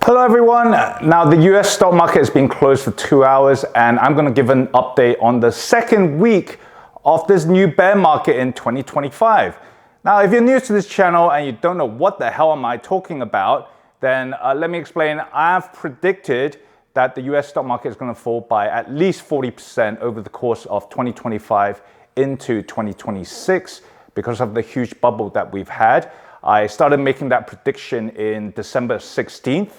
Hello everyone. Now the US stock market has been closed for 2 hours and I'm going to give an update on the second week of this new bear market in 2025. Now if you're new to this channel and you don't know what the hell am I talking about, then let me explain. I've predicted that the US stock market is going to fall by at least 40% over the course of 2025 into 2026 because of the huge bubble that we've had. I started making that prediction in December 16th.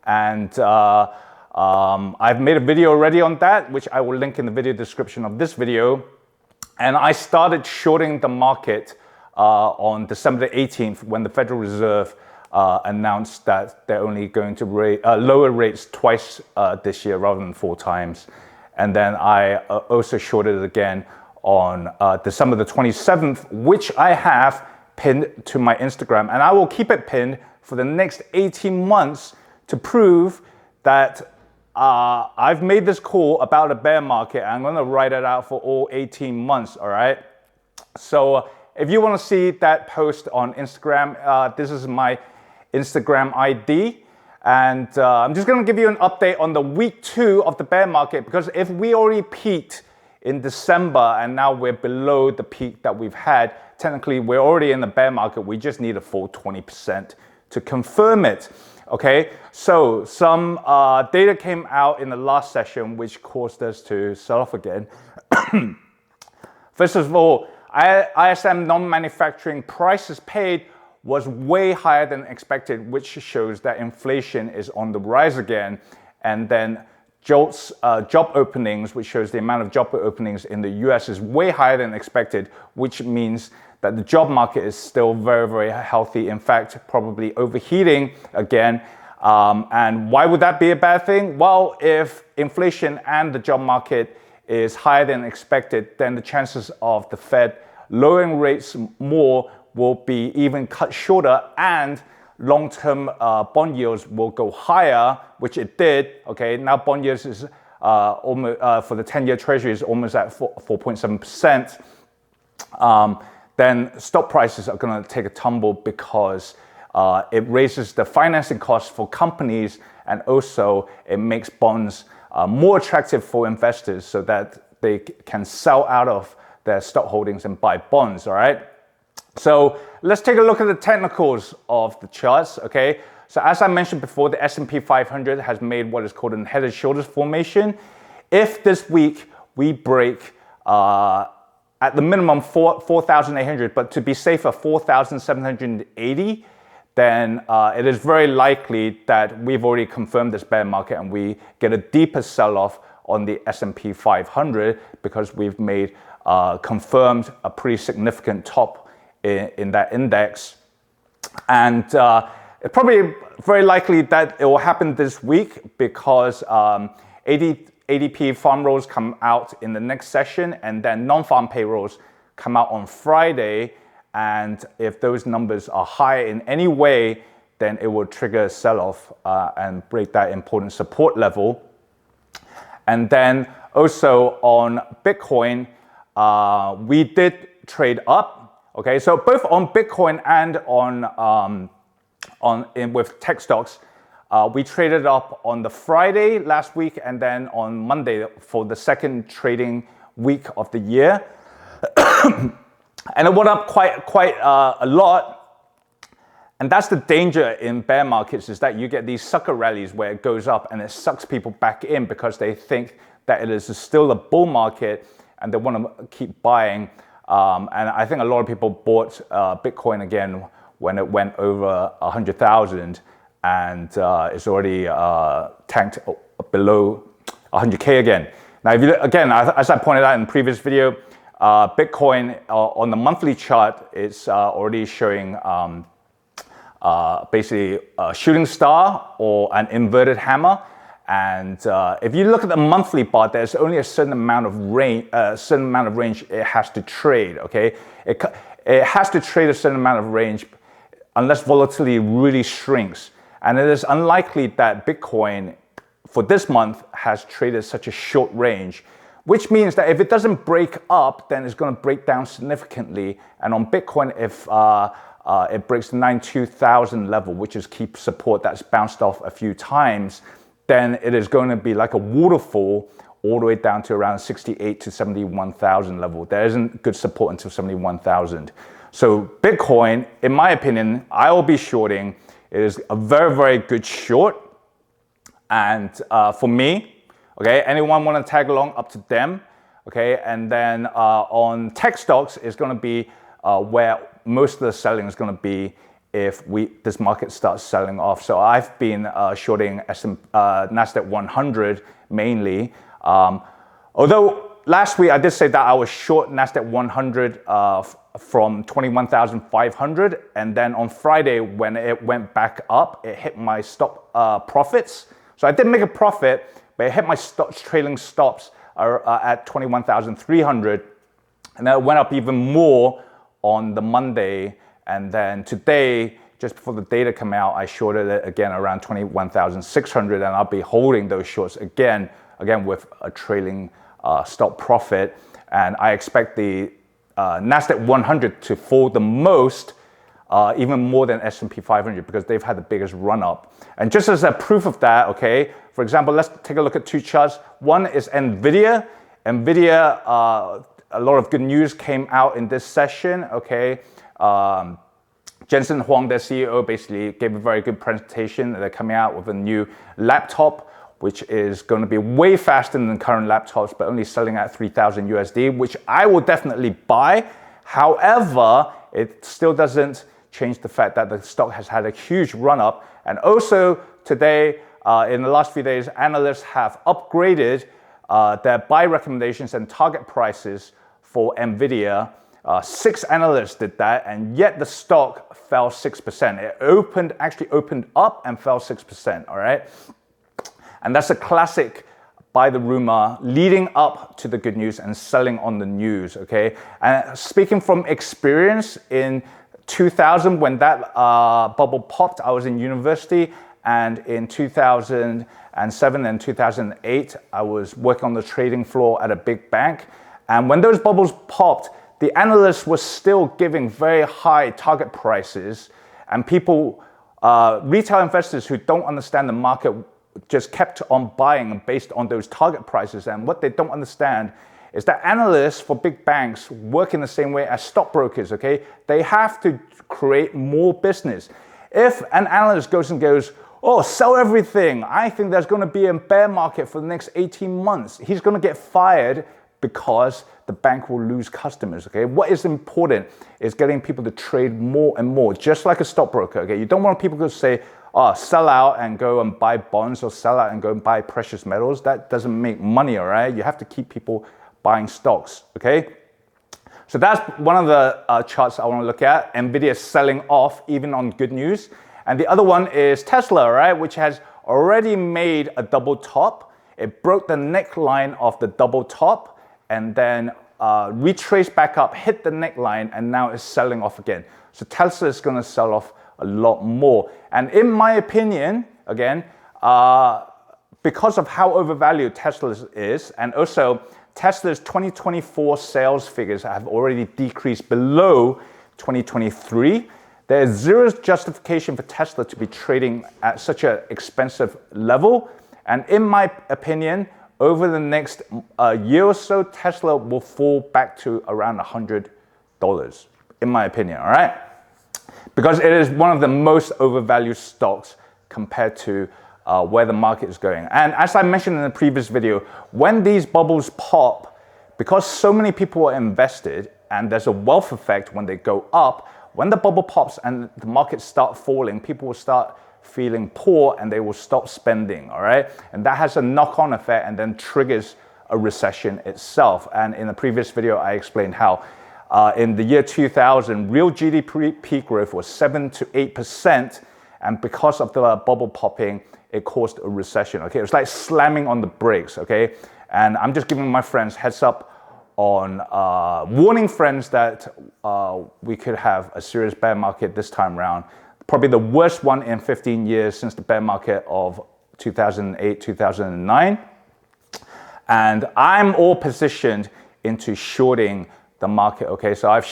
And I've made a video already on that, which I will link in the video description of this video. And I started shorting the market on December the 18th when the Federal Reserve announced that they're only going to lower rates twice this year rather than 4 times. And then I also shorted it again on December the 27th, which I have pinned to my Instagram. And I will keep it pinned for the next 18 months to prove that I've made this call about a bear market. I'm going to write it out for all 18 months, all right? So if you want to see that post on Instagram, this is my Instagram ID. And I'm just going to give you an update on the week 2 of the bear market, because if we already peaked in December and now we're below the peak that we've had, technically we're already in the bear market. We just need a full 20% to confirm it. Okay, so some data came out in the last session which caused us to sell off again. First of all, ISM non-manufacturing prices paid was way higher than expected, which shows that inflation is on the rise again. And then JOLTS job openings, which shows the amount of job openings in the US is way higher than expected, which means that the job market is still very, very healthy. In fact, probably overheating again. And why would that be a bad thing? Well, if inflation and the job market is higher than expected, then the chances of the Fed lowering rates more will be even cut shorter, and long-term bond yields will go higher, which it did. Okay, now bond yields is almost for the 10-year Treasury is almost at 4.7%. Then stock prices are going to take a tumble because it raises the financing costs for companies, and also it makes bonds more attractive for investors so that they can sell out of their stock holdings and buy bonds, all right? So let's take a look at the technicals of the charts, okay? So as I mentioned before, the S&P 500 has made what is called a head and shoulders formation. If this week we break at the minimum 4,800, but to be safer, 4,780, then it is very likely that we've already confirmed this bear market and we get a deeper sell-off on the S&P 500 because we've made confirmed a pretty significant top in that index. And it's probably very likely that it will happen this week because ADP farm rolls come out in the next session, and then non-farm payrolls come out on Friday. And if those numbers are high in any way, then it will trigger a sell-off and break that important support level. And then also on Bitcoin, we did trade up. Okay, so both on Bitcoin and with tech stocks, we traded up on the Friday last week and then on Monday for the second trading week of the year. And it went up quite a lot. And that's the danger in bear markets, is that you get these sucker rallies where it goes up and it sucks people back in because they think that it is still a bull market and they want to keep buying. And I think a lot of people bought Bitcoin again when it went over 100,000. And it's already tanked below 100K again. Now, if you again, as I pointed out in the previous video, Bitcoin on the monthly chart is already showing basically a shooting star or an inverted hammer. And if you look at the monthly bar, there's only a certain amount of range, it has to trade. Okay, it has to trade a certain amount of range unless volatility really shrinks. And it is unlikely that Bitcoin for this month has traded such a short range, which means that if it doesn't break up, then it's going to break down significantly. And on Bitcoin, if it breaks the 92,000 level, which is key support that's bounced off a few times, then it is going to be like a waterfall all the way down to around 68 to 71,000 level. There isn't good support until 71,000. So Bitcoin, in my opinion, I will be shorting. It is a very, very good short. And for me, okay, anyone want to tag along, up to them. Okay, and then on tech stocks is going to be where most of the selling is going to be if this market starts selling off. So I've been shorting Nasdaq 100 mainly. Although last week I did say that I was short Nasdaq 100 from 21,500, and then on Friday when it went back up, it hit my stop profits. So I did make a profit, but it hit my trailing stops at 21,300, and then it went up even more on the Monday. And then today, just before the data come out, I shorted it again around 21,600, and I'll be holding those shorts again with a trailing stop profit. And I expect the Nasdaq 100 to fall the most, even more than S&P 500, because they've had the biggest run up. And just as a proof of that, okay, for example, let's take a look at two charts. One is NVIDIA. NVIDIA, a lot of good news came out in this session, okay. Jensen Huang, their CEO, basically gave a very good presentation. They're coming out with a new laptop, which is going to be way faster than current laptops, but only selling at 3,000 USD, which I will definitely buy. However, it still doesn't change the fact that the stock has had a huge run up. And also today, in the last few days, analysts have upgraded their buy recommendations and target prices for NVIDIA. 6 analysts did that, and yet the stock fell 6%. It actually opened up and fell 6%, all right? And that's a classic buy the rumor leading up to the good news and selling on the news, okay? And speaking from experience, in 2000, when that bubble popped, I was in university, and in 2007 and 2008, I was working on the trading floor at a big bank. And when those bubbles popped, the analysts were still giving very high target prices, and people, retail investors who don't understand the market, just kept on buying based on those target prices. And what they don't understand is that analysts for big banks work in the same way as stockbrokers, okay? They have to create more business. If an analyst goes, oh, sell everything, I think there's going to be a bear market for the next 18 months, he's going to get fired because the bank will lose customers, okay? What is important is getting people to trade more and more, just like a stockbroker, okay? You don't want people to say, oh, sell out and go and buy bonds, or sell out and go and buy precious metals. That doesn't make money, all right? You have to keep people buying stocks, okay? So that's one of the charts I want to look at. NVIDIA selling off even on good news. And the other one is Tesla, right? Which has already made a double top. It broke the neckline of the double top and then retraced back up, hit the neckline, and now is selling off again. So Tesla is going to sell off a lot more. And in my opinion, again, because of how overvalued Tesla is, and also Tesla's 2024 sales figures have already decreased below 2023, there is zero justification for Tesla to be trading at such an expensive level. And in my opinion, over the next year or so, Tesla will fall back to around $100, in my opinion, all right? Because it is one of the most overvalued stocks compared to where the market is going. And as I mentioned in the previous video, when these bubbles pop, because so many people are invested and there's a wealth effect when they go up, when the bubble pops and the markets start falling, people will start feeling poor and they will stop spending, all right? And that has a knock-on effect and then triggers a recession itself. And in the previous video, I explained how in the year 2000, real GDP growth was 7 to 8%. And because of the bubble popping, it caused a recession, okay? It was like slamming on the brakes, okay? And I'm just giving my friends heads up on warning friends that we could have a serious bear market this time around. Probably the worst one in 15 years since the bear market of 2008, 2009. And I'm all positioned into shorting the market, okay? So I've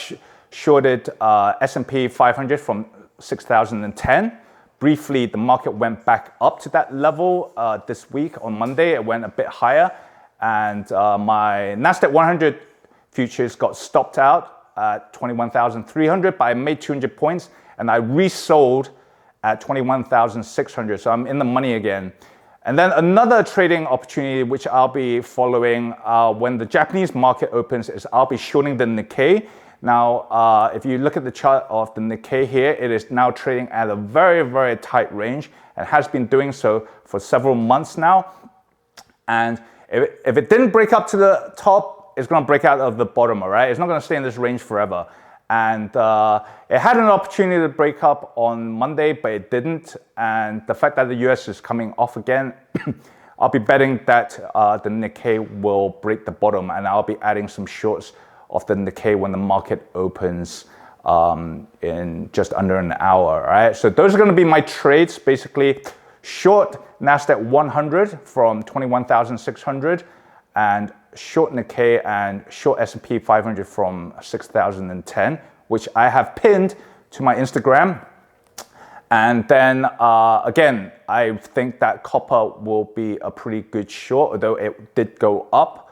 shorted S&P 500 from 6,010. Briefly, the market went back up to that level this week on Monday. It went a bit higher, and my Nasdaq 100 futures got stopped out at 21,300, but I made 200 points, and I resold at 21,600. So I'm in the money again. And then another trading opportunity which I'll be following when the Japanese market opens is I'll be shorting the Nikkei. Now, if you look at the chart of the Nikkei here, it is now trading at a very, very tight range and has been doing so for several months now. And if it didn't break up to the top, it's going to break out of the bottom, all right? It's not going to stay in this range forever. And it had an opportunity to break up on Monday, but it didn't. And the fact that the US is coming off again, I'll be betting that the Nikkei will break the bottom, and I'll be adding some shorts of the Nikkei when the market opens in just under an hour, all right? So those are going to be my trades, basically short Nasdaq 100 from 21,600 and short Nikkei and short S&P 500 from 6,010, which I have pinned to my Instagram. And then again, I think that copper will be a pretty good short, although it did go up.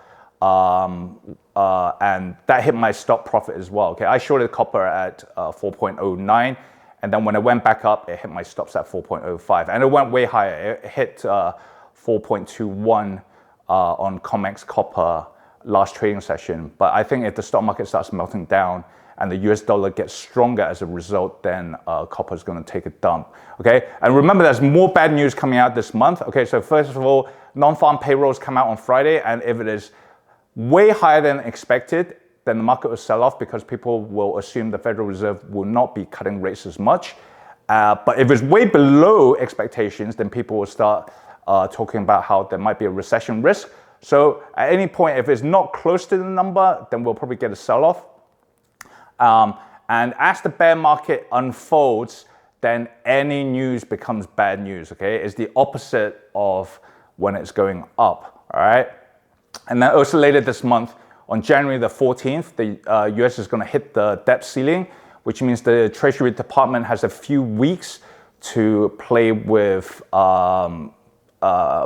And that hit my stop profit as well. Okay, I shorted copper at 4.09, and then when it went back up, it hit my stops at 4.05, and it went way higher. It hit 4.21 on COMEX copper last trading session. But I think if the stock market starts melting down and the US dollar gets stronger as a result, then copper is going to take a dump. Okay, and remember, there's more bad news coming out this month. Okay, so first of all, non-farm payrolls come out on Friday, and if it is way higher than expected, then the market will sell off because people will assume the Federal Reserve will not be cutting rates as much. But if it's way below expectations, then people will start talking about how there might be a recession risk. So at any point, if it's not close to the number, then we'll probably get a sell-off. And as the bear market unfolds, then any news becomes bad news, okay? It's the opposite of when it's going up, all right? And then also later this month, on January the 14th, the US is going to hit the debt ceiling, which means the Treasury Department has a few weeks to play with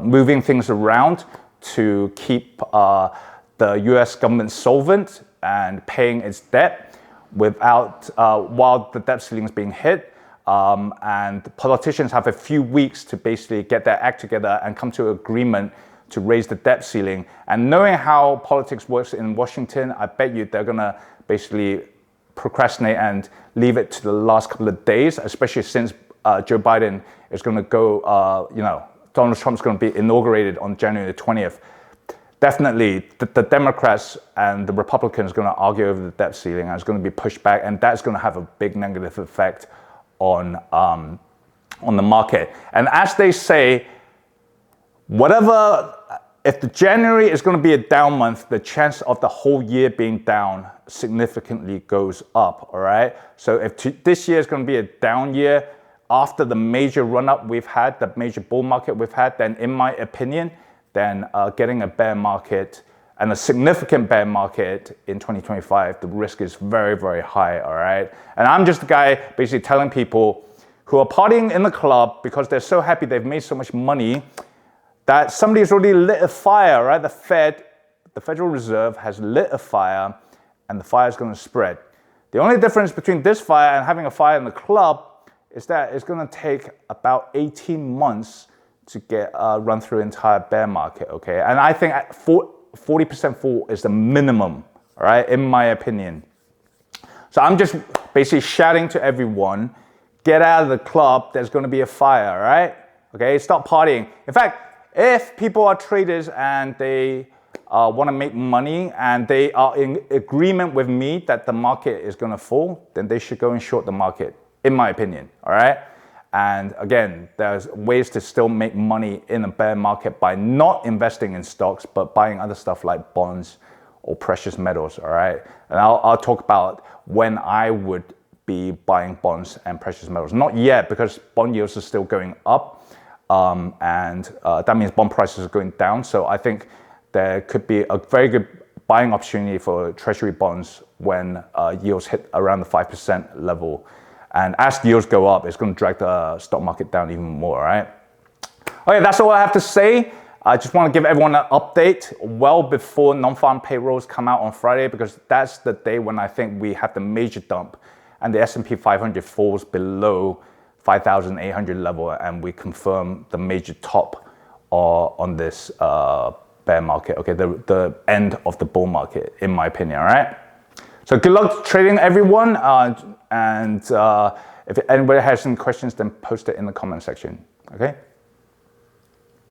moving things around to keep the US government solvent and paying its debt without while the debt ceiling is being hit. And politicians have a few weeks to basically get their act together and come to an agreement to raise the debt ceiling. And knowing how politics works in Washington, I bet you they're gonna basically procrastinate and leave it to the last couple of days, especially since Joe Biden is gonna go, Donald Trump's gonna be inaugurated on January the 20th. Definitely, the Democrats and the Republicans are gonna argue over the debt ceiling, and it's gonna be pushed back, and that's gonna have a big negative effect on the market. And as they say, if the January is going to be a down month, the chance of the whole year being down significantly goes up, all right? So if this year is going to be a down year after the major run-up we've had, the major bull market we've had, then in my opinion, then getting a bear market and a significant bear market in 2025, the risk is very, very high, all right? And I'm just the guy basically telling people who are partying in the club because they're so happy they've made so much money that somebody's already lit a fire, right? The Federal Reserve has lit a fire, and the fire is going to spread. The only difference between this fire and having a fire in the club is that it's going to take about 18 months to get run through the entire bear market, okay? And I think 40% fall is the minimum, all right, in my opinion. So I'm just basically shouting to everyone, get out of the club, there's going to be a fire, all right? Okay, stop partying. In fact, if people are traders and they want to make money and they are in agreement with me that the market is going to fall, then they should go and short the market, in my opinion, all right? And again, there's ways to still make money in a bear market by not investing in stocks, but buying other stuff like bonds or precious metals, all right? And I'll talk about when I would be buying bonds and precious metals. Not yet, because bond yields are still going up. And that means bond prices are going down. So I think there could be a very good buying opportunity for treasury bonds when yields hit around the 5% level. And as yields go up, it's going to drag the stock market down even more, all right? Okay, that's all I have to say. I just want to give everyone an update well before non-farm payrolls come out on Friday, because that's the day when I think we have the major dump and the S&P 500 falls below 5,800 level, and we confirm the major top on this bear market, okay, the end of the bull market, in my opinion, all right? So good luck trading, everyone, and if anybody has some questions, then post it in the comment section, okay?